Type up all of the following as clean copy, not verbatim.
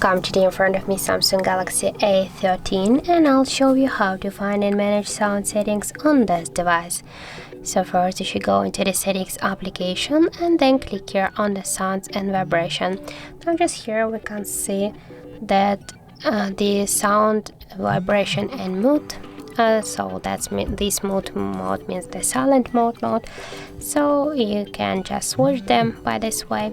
Come today in front of me Samsung Galaxy A13, and I'll show you how to find and manage sound settings on this device. So first you should go into the settings application and then click here on the sounds and vibration. Now just here we can see that the sound, vibration and mood. So that's this mode means the silent mode. So you can just switch them by this way.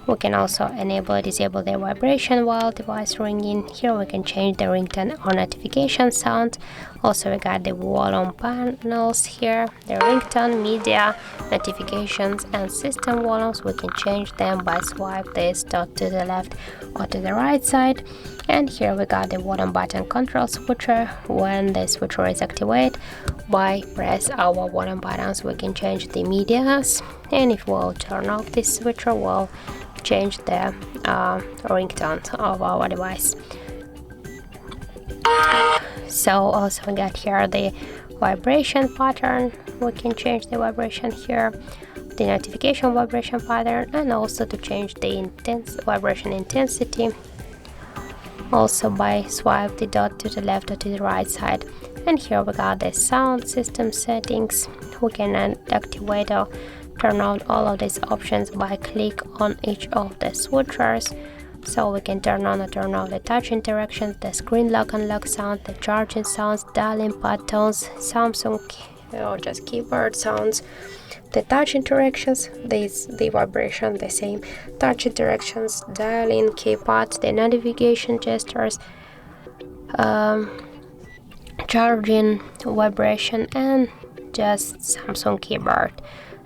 We can also enable or disable the vibration while device ringing. Here we can change the ringtone or notification sound. Also we got the volume panels here, the ringtone, media, notifications and system volumes. We can change them by swipe this dot to the left or to the right side. And here we got the volume button control switcher. When the switcher is activated, by press our volume buttons we can change the medias, and if we'll turn off this switcher we'll change the ringtone of our device. So also we got here the vibration pattern. We can change the vibration here, the notification vibration pattern, and also to change the vibration intensity, also by swipe the dot to the left or to the right side. And here we got the sound system settings. We can activate or turn on all of these options by click on each of the switchers. So we can turn on or turn off the touch interactions, the screen lock and lock sound, the charging sounds, dialing pad tones, Samsung or just keyboard sounds, the touch interactions, the vibration, the same touch interactions, dialing, keypad, the notification gestures, charging, vibration, and just Samsung keyboard.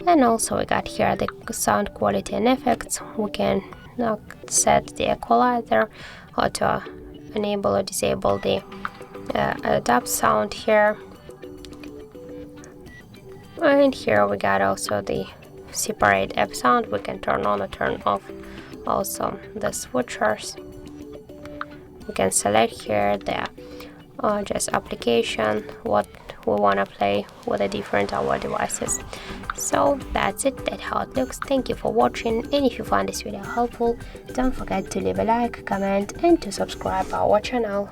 And also we got here the sound quality and effects. We can now set the equalizer or to enable or disable the adapt sound here. And here we got also the separate app sound. We can turn on or turn off also the switchers. We can select here the just application, what we want to play with the different our devices. So that's it, that's how it looks. Thank you for watching, and if you found this video helpful, don't forget to leave a like, comment and to subscribe our channel.